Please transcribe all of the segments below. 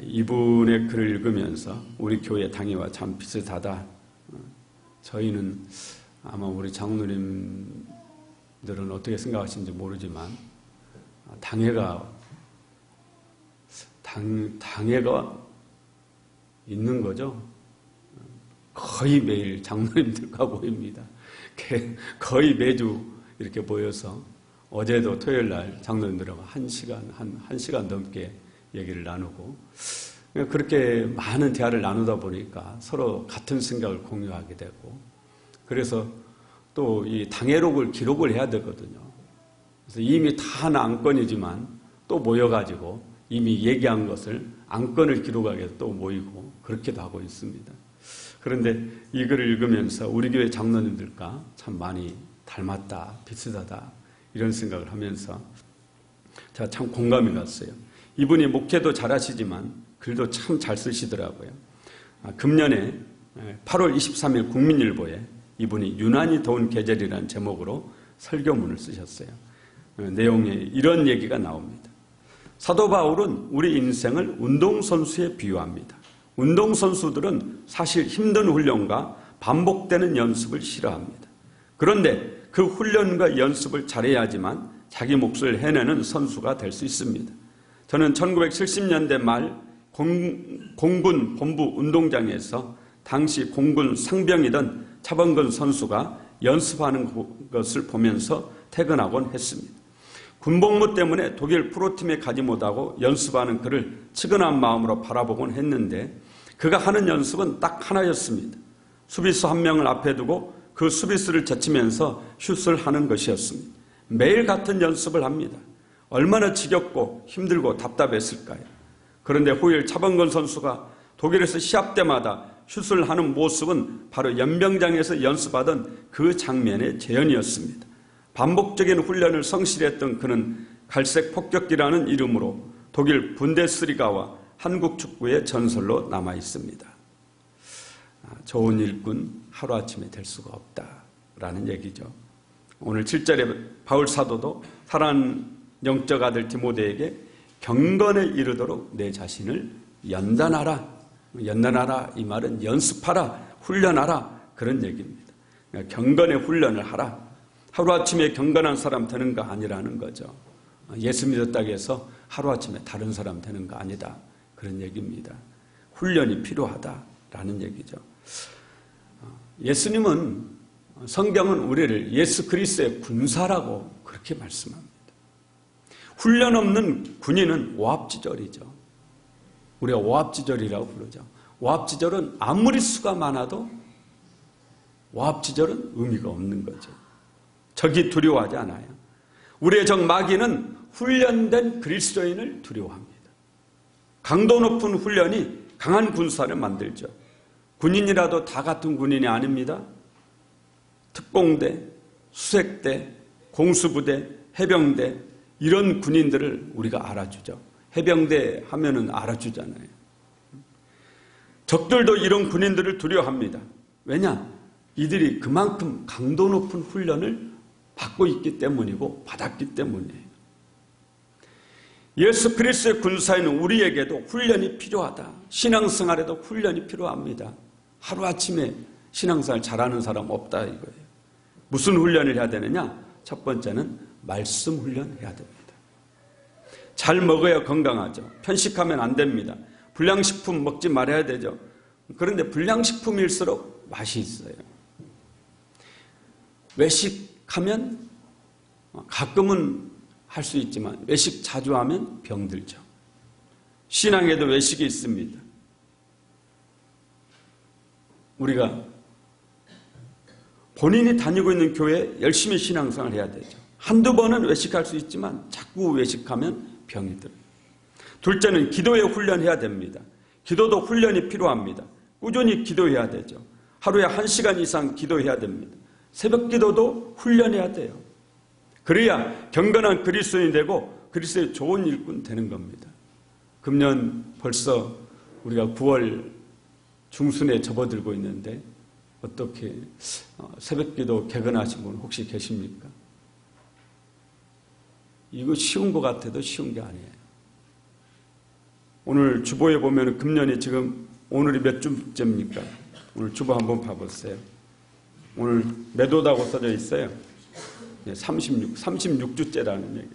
이분의 글을 읽으면서 우리 교회 당회와 참 비슷하다. 저희는 아마 우리 장로님들은 어떻게 생각하시는지 모르지만 당회가 있는 거죠. 거의 매일 장로님들과 모입니다. 거의 매주 이렇게 모여서 어제도 토요일 날 장로님들하고 한 시간 넘게 얘기를 나누고 그렇게 많은 대화를 나누다 보니까 서로 같은 생각을 공유하게 되고 그래서 또 이 당회록을 기록을 해야 되거든요. 그래서 이미 다 하나 안건이지만 또 모여가지고 이미 얘기한 것을 안건을 기록하기 위해서 또 모이고 그렇게도 하고 있습니다. 그런데 이 글을 읽으면서 우리 교회 장로님들과 참 많이 닮았다, 비슷하다 이런 생각을 하면서 제가 참 공감이 갔어요. 이분이 목회도 잘하시지만 글도 참 잘 쓰시더라고요. 금년에 8월 23일 국민일보에 이분이 유난히 더운 계절이라는 제목으로 설교문을 쓰셨어요. 내용에 이런 얘기가 나옵니다. 사도 바울은 우리 인생을 운동선수에 비유합니다. 운동선수들은 사실 힘든 훈련과 반복되는 연습을 싫어합니다. 그런데 그 훈련과 연습을 잘해야지만 자기 몫을 해내는 선수가 될 수 있습니다. 저는 1970년대 말 공군 본부 운동장에서 당시 공군 상병이던 차범근 선수가 연습하는 것을 보면서 퇴근하곤 했습니다. 군복무 때문에 독일 프로팀에 가지 못하고 연습하는 그를 측은한 마음으로 바라보곤 했는데 그가 하는 연습은 딱 하나였습니다. 수비수 한 명을 앞에 두고 그 수비수를 제치면서 슛을 하는 것이었습니다. 매일 같은 연습을 합니다. 얼마나 지겹고 힘들고 답답했을까요? 그런데 후일 차범근 선수가 독일에서 시합 때마다 슛을 하는 모습은 바로 연병장에서 연습하던 그 장면의 재현이었습니다. 반복적인 훈련을 성실했던 그는 갈색 폭격기라는 이름으로 독일 분데스리가와 한국 축구의 전설로 남아 있습니다. 좋은 일꾼 하루아침에 될 수가 없다라는 얘기죠. 오늘 7절에 바울 사도도 사랑하는 영적 아들 디모데에게 경건에 이르도록 내 자신을 연단하라. 연단하라 이 말은 연습하라, 훈련하라 그런 얘기입니다. 경건의 훈련을 하라. 하루아침에 경건한 사람 되는 거 아니라는 거죠. 예수 믿었다고 해서 하루아침에 다른 사람 되는 거 아니다. 그런 얘기입니다. 훈련이 필요하다라는 얘기죠. 예수님은 성경은 우리를 예수 그리스도의 군사라고 그렇게 말씀합니다. 훈련 없는 군인은 오합지졸이죠. 우리가 오합지졸이라고 부르죠. 오합지졸은 아무리 수가 많아도 오합지졸은 의미가 없는 거죠. 적이 두려워하지 않아요. 우리의 적 마귀는 훈련된 그리스도인을 두려워합니다. 강도 높은 훈련이 강한 군사를 만들죠. 군인이라도 다 같은 군인이 아닙니다. 특공대, 수색대, 공수부대, 해병대 이런 군인들을 우리가 알아주죠. 해병대 하면은 알아주잖아요. 적들도 이런 군인들을 두려워합니다. 왜냐? 이들이 그만큼 강도 높은 훈련을 받고 있기 때문이고 받았기 때문이에요. 예수 그리스도의 군사인 우리에게도 훈련이 필요하다. 신앙생활에도 훈련이 필요합니다. 하루아침에 신앙생활 잘하는 사람 없다 이거예요. 무슨 훈련을 해야 되느냐? 첫 번째는 말씀 훈련해야 됩니다. 잘 먹어야 건강하죠. 편식하면 안 됩니다. 불량식품 먹지 말아야 되죠. 그런데 불량식품일수록 맛이 있어요. 외식하면 가끔은 할 수 있지만 외식 자주 하면 병들죠. 신앙에도 외식이 있습니다. 우리가 본인이 다니고 있는 교회에 열심히 신앙생활을 해야 되죠. 한두 번은 외식할 수 있지만 자꾸 외식하면 병이 들어요. 둘째는 기도에 훈련해야 됩니다. 기도도 훈련이 필요합니다. 꾸준히 기도해야 되죠. 하루에 1시간 이상 기도해야 됩니다. 새벽 기도도 훈련해야 돼요. 그래야 경건한 그리스도인이 되고 그리스도의 좋은 일꾼 되는 겁니다. 금년 벌써 우리가 9월 중순에 접어들고 있는데 어떻게 새벽 기도 개근하신 분 혹시 계십니까? 이거 쉬운 것 같아도 쉬운 게 아니에요. 오늘 주보에 보면 금년이 지금 오늘이 몇 주째입니까? 오늘 주보 한번 봐보세요. 오늘 몇 호다고 써져 있어요? 36주째라는 얘기.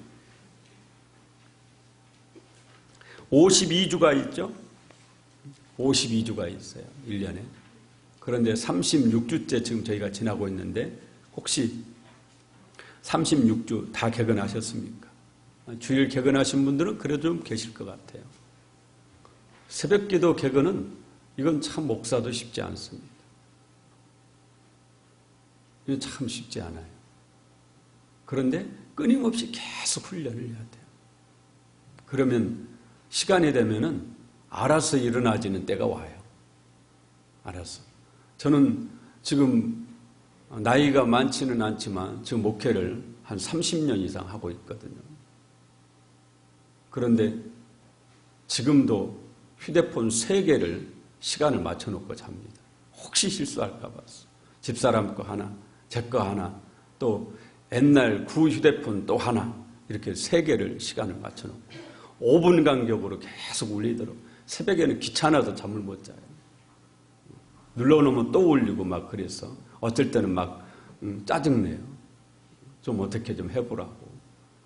52주가 있죠? 52주가 있어요. 1년에. 그런데 36주째 지금 저희가 지나고 있는데 혹시 36주 다 개근하셨습니까? 주일 개근하신 분들은 그래도 좀 계실 것 같아요. 새벽기도 개근은 이건 참 목사도 쉽지 않습니다. 이건 참 쉽지 않아요. 그런데 끊임없이 계속 훈련을 해야 돼요. 그러면 시간이 되면은 알아서 일어나지는 때가 와요. 알아서. 저는 지금 나이가 많지는 않지만 지금 목회를 한 30년 이상 하고 있거든요. 그런데 지금도 휴대폰 3개를 시간을 맞춰놓고 잡니다. 혹시 실수할까 봐서. 집사람 거 하나, 제 거 하나, 또 옛날 구 휴대폰 또 하나, 이렇게 3개를 시간을 맞춰놓고 5분 간격으로 계속 울리도록. 새벽에는 귀찮아서 잠을 못 자요. 눌러놓으면 또 울리고 막 그래서 어쩔 때는 막 짜증내요. 좀 어떻게 좀 해보라고.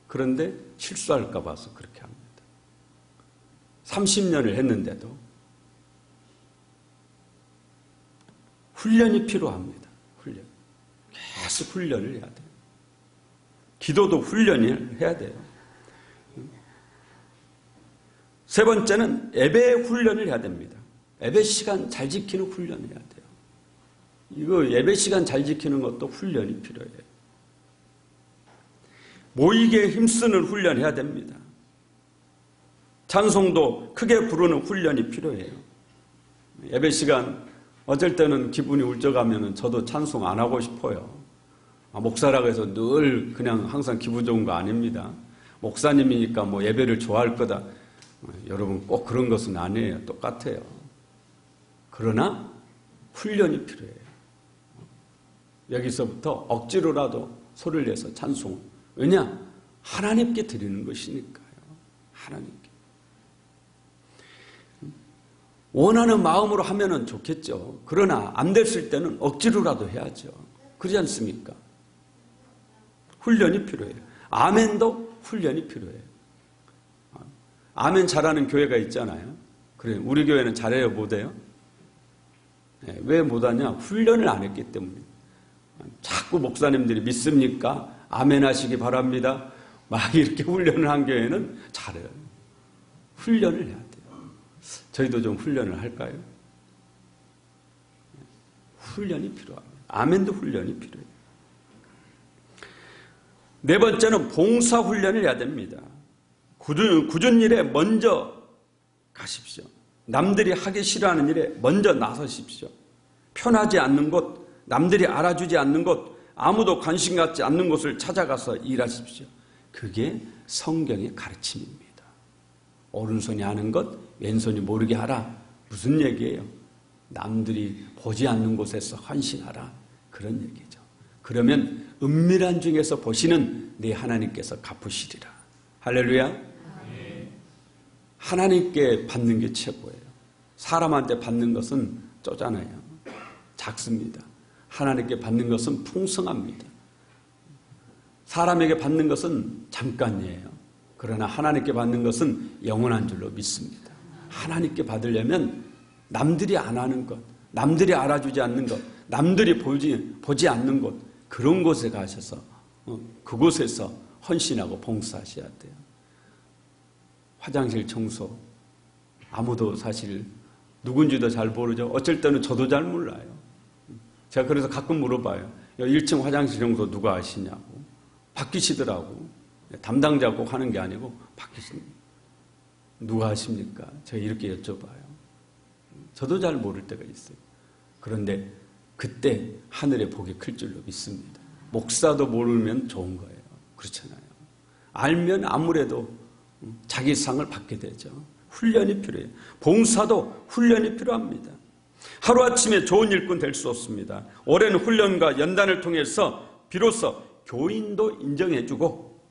그런데 실수할까 봐서 그렇게 합니다. 30년을 했는데도 훈련이 필요합니다. 훈련. 계속 훈련을 해야 돼요. 기도도 훈련을 해야 돼요. 세 번째는 예배 훈련을 해야 됩니다. 예배 시간 잘 지키는 훈련을 해야 돼요. 이거 예배 시간 잘 지키는 것도 훈련이 필요해요. 모이게 힘쓰는 훈련해야 됩니다. 찬송도 크게 부르는 훈련이 필요해요. 예배 시간 어쩔 때는 기분이 울적하면 저도 찬송 안 하고 싶어요. 목사라고 해서 늘 그냥 항상 기분 좋은 거 아닙니다. 목사님이니까 뭐 예배를 좋아할 거다. 여러분 꼭 그런 것은 아니에요. 똑같아요. 그러나 훈련이 필요해요. 여기서부터 억지로라도 소리를 내서 찬송. 왜냐? 하나님께 드리는 것이니까요. 하나님께. 원하는 마음으로 하면 좋겠죠. 그러나 안 됐을 때는 억지로라도 해야죠. 그렇지 않습니까? 훈련이 필요해요. 아멘도 훈련이 필요해요. 아멘 잘하는 교회가 있잖아요. 그래, 우리 교회는 잘해요, 못해요? 네, 왜 못하냐? 훈련을 안 했기 때문에. 자꾸 목사님들이 믿습니까? 아멘 하시기 바랍니다. 막 이렇게 훈련을 한 교회는 잘해요. 훈련을 해야 돼요. 저희도 좀 훈련을 할까요? 훈련이 필요합니다. 아멘도 훈련이 필요해요. 네 번째는 봉사 훈련을 해야 됩니다. 굳은 일에 먼저 가십시오. 남들이 하기 싫어하는 일에 먼저 나서십시오. 편하지 않는 곳, 남들이 알아주지 않는 곳, 아무도 관심 갖지 않는 곳을 찾아가서 일하십시오. 그게 성경의 가르침입니다. 오른손이 하는 것, 왼손이 모르게 하라. 무슨 얘기예요? 남들이 보지 않는 곳에서 헌신하라. 그런 얘기죠. 그러면 은밀한 중에서 보시는 네 하나님께서 갚으시리라. 할렐루야. 하나님께 받는 게 최고예요. 사람한테 받는 것은 쪼잔해요. 작습니다. 하나님께 받는 것은 풍성합니다. 사람에게 받는 것은 잠깐이에요. 그러나 하나님께 받는 것은 영원한 줄로 믿습니다. 하나님께 받으려면 남들이 안 하는 것, 남들이 알아주지 않는 것, 남들이 보지 않는 곳, 그런 곳에 가셔서 그곳에서 헌신하고 봉사하셔야 돼요. 화장실 청소, 아무도 사실 누군지도 잘 모르죠. 어쩔 때는 저도 잘 몰라요. 제가 그래서 가끔 물어봐요. 1층 화장실 청소 누가 하시냐고. 바뀌시더라고. 담당자 꼭 하는 게 아니고 바뀌십니다. 누가 하십니까? 제가 이렇게 여쭤봐요. 저도 잘 모를 때가 있어요. 그런데 그때 하늘의 복이 클 줄로 믿습니다. 목사도 모르면 좋은 거예요. 그렇잖아요. 알면 아무래도 자기 상을 받게 되죠. 훈련이 필요해요. 봉사도 훈련이 필요합니다. 하루아침에 좋은 일꾼 될 수 없습니다. 오랜 훈련과 연단을 통해서 비로소 교인도 인정해주고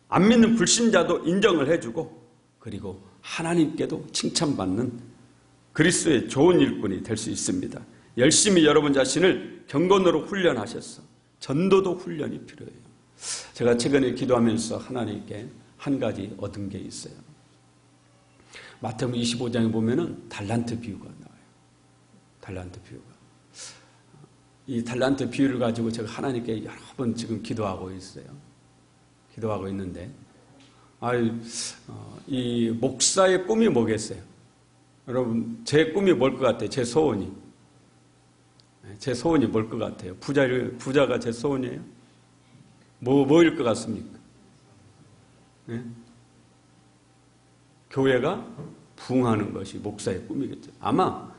안 믿는 불신자도 인정을 해주고 그리고 하나님께도 칭찬받는 그리스도의 좋은 일꾼이 될 수 있습니다. 열심히 여러분 자신을 경건으로 훈련하셔서 전도도 훈련이 필요해요. 제가 최근에 기도하면서 하나님께 한 가지 얻은 게 있어요. 마태복음 25장에 보면은 달란트 비유가 나와요. 달란트 비유가. 이 달란트 비유를 가지고 제가 하나님께 여러 번 지금 기도하고 있어요. 기도하고 있는데, 이 목사의 꿈이 뭐겠어요? 여러분, 제 꿈이 뭘 것 같아요? 제 소원이. 제 소원이 뭘 것 같아요? 부자가 제 소원이에요? 뭐일 것 같습니까? 네? 교회가 부흥하는 것이 목사의 꿈이겠죠. 아마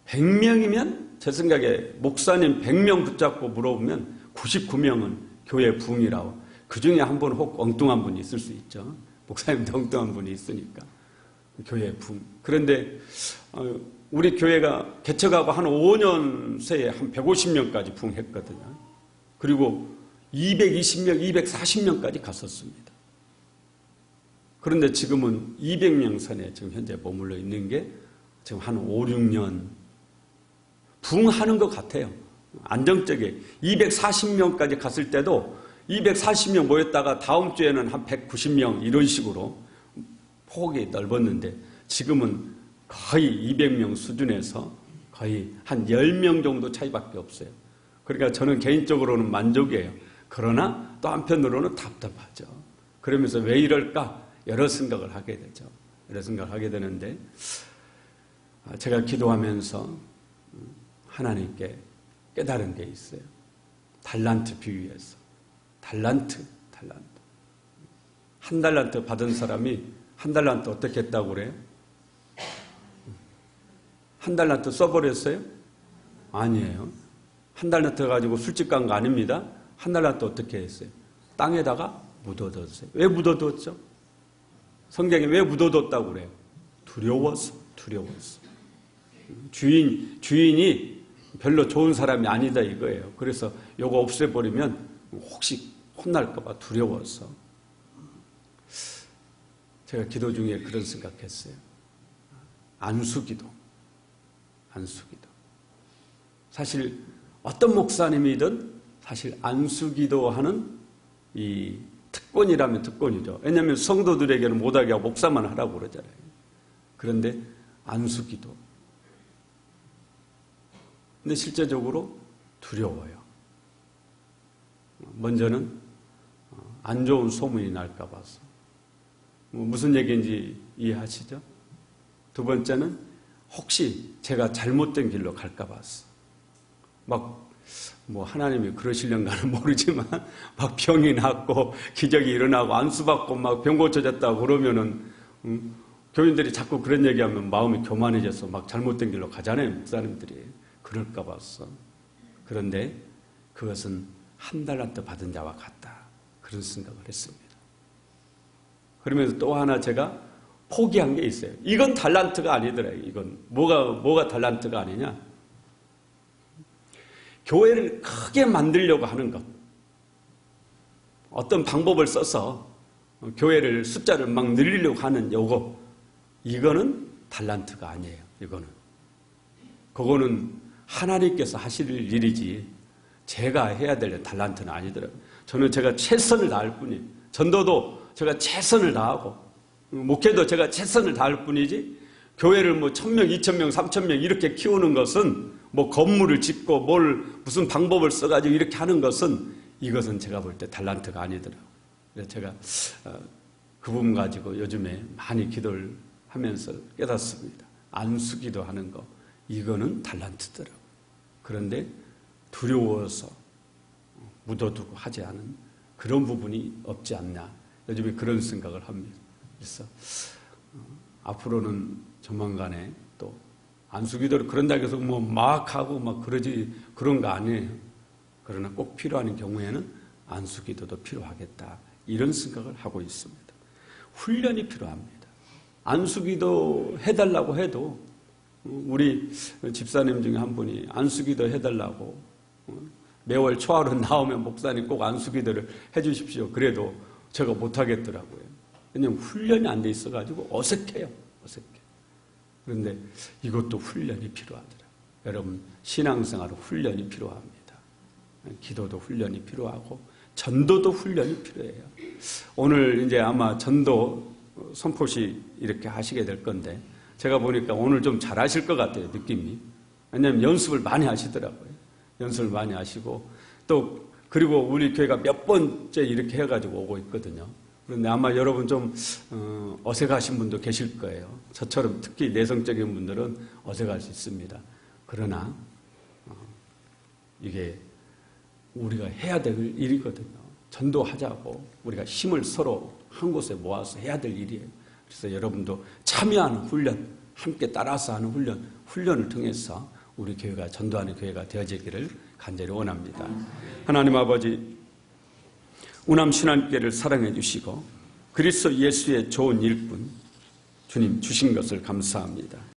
100명이면 제 생각에 목사님 100명 붙잡고 물어보면 99명은 교회 부흥이라고. 그 중에 한 분 혹 엉뚱한 분이 있을 수 있죠. 목사님도 엉뚱한 분이 있으니까. 교회 부흥. 그런데 우리 교회가 개척하고 한 5년 새에 한 150명까지 부흥했거든요. 그리고 220명, 240명까지 갔었습니다. 그런데 지금은 200명 선에 지금 현재 머물러 있는 게 지금 한 5, 6년 부흥하는 것 같아요. 안정적이에요. 240명까지 갔을 때도 240명 모였다가 다음 주에는 한 190명 이런 식으로 폭이 넓었는데 지금은 거의 200명 수준에서 거의 한 10명 정도 차이밖에 없어요. 그러니까 저는 개인적으로는 만족이에요. 그러나 또 한편으로는 답답하죠. 그러면서 왜 이럴까? 여러 생각을 하게 되죠. 여러 생각을 하게 되는데 제가 기도하면서 하나님께 깨달은 게 있어요. 달란트 비유에서. 달란트. 한 달란트 받은 사람이 한 달란트 어떻게 했다고 그래요? 한 달란트 써버렸어요? 아니에요. 한 달란트 가지고 술집 간 거 아닙니다. 한 달란트 어떻게 했어요? 땅에다가 묻어뒀어요. 왜 묻어뒀죠? 성경에 왜 묻어뒀다고 그래요? 두려워서. 주인이 별로 좋은 사람이 아니다 이거예요. 그래서 요거 없애버리면 혹시 혼날까봐 두려워서. 제가 기도 중에 그런 생각했어요. 안수기도. 사실 어떤 목사님이든 사실 안수기도 하는 이 특권이라면 특권이죠. 왜냐하면 성도들에게는 못하게 하고 목사만 하라고 그러잖아요. 그런데 안수기도. 근데 실제적으로 두려워요. 먼저는 안 좋은 소문이 날까 봐서. 무슨 얘기인지 이해하시죠? 두 번째는 혹시 제가 잘못된 길로 갈까 봐서. 하나님이 그러시려는가는 모르지만 막 병이 났고 기적이 일어나고 안수받고 막 병 고쳐졌다고 그러면은 교인들이 자꾸 그런 얘기하면 마음이 교만해져서 막 잘못된 길로 가잖아요. 목사님들이. 그럴까 봐서. 그런데 그것은 한 달란트 받은 자와 같다. 그런 생각을 했습니다. 그러면서 또 하나 제가 포기한 게 있어요. 이건 달란트가 아니더라고요. 이건 뭐가 달란트가 아니냐? 교회를 크게 만들려고 하는 것. 어떤 방법을 써서 교회를 숫자를 막 늘리려고 하는 이거는 달란트가 아니에요. 그거는 하나님께서 하실 일이지 제가 해야 될 달란트는 아니더라고요. 저는 제가 최선을 다할 뿐이에요. 전도도 제가 최선을 다하고 목회도 제가 최선을 다할 뿐이지 교회를 1,000명, 2,000명, 3,000명 이렇게 키우는 것은 건물을 짓고 무슨 방법을 써가지고 이렇게 하는 것은 이것은 제가 볼 때 달란트가 아니더라고요. 그래서 제가 그 부분 가지고 요즘에 많이 기도를 하면서 깨닫습니다. 안수기도 하는 거 이거는 달란트더라고요. 그런데 두려워서 묻어두고 하지 않은 그런 부분이 없지 않냐. 요즘에 그런 생각을 합니다. 그래서 앞으로는 조만간에 또 안수기도를 그런다고 해서 막 하고 그러지 그런 거 아니에요. 그러나 꼭 필요한 경우에는 안수기도도 필요하겠다. 이런 생각을 하고 있습니다. 훈련이 필요합니다. 안수기도 해달라고 해도 우리 집사님 중에 한 분이 안수기도 해달라고 매월 초하루 나오면 목사님 꼭 안수기도를 해주십시오. 그래도 제가 못하겠더라고요. 왜냐하면 훈련이 안 돼 있어가지고 어색해요. 어색해. 그런데 이것도 훈련이 필요하더라고요. 여러분, 신앙생활은 훈련이 필요합니다. 기도도 훈련이 필요하고 전도도 훈련이 필요해요. 오늘 이제 아마 전도 선포식 이렇게 하시게 될 건데 제가 보니까 오늘 좀 잘하실 것 같아요, 느낌이. 왜냐하면 연습을 많이 하시더라고요. 연습을 많이 하시고 또 그리고 우리 교회가 몇 번째 이렇게 해가지고 오고 있거든요. 그런데 아마 여러분 좀 어색하신 분도 계실 거예요. 저처럼 특히 내성적인 분들은 어색할 수 있습니다. 그러나 이게 우리가 해야 될 일이거든요. 전도하자고 우리가 힘을 서로 한 곳에 모아서 해야 될 일이에요. 그래서 여러분도 참여하는 훈련, 함께 따라서 하는 훈련을 통해서 우리 교회가 전도하는 교회가 되어지기를 간절히 원합니다. 하나님 아버지, 우남신앙교회를 사랑해 주시고 그리스도 예수의 좋은 일꾼 주님 주신 것을 감사합니다.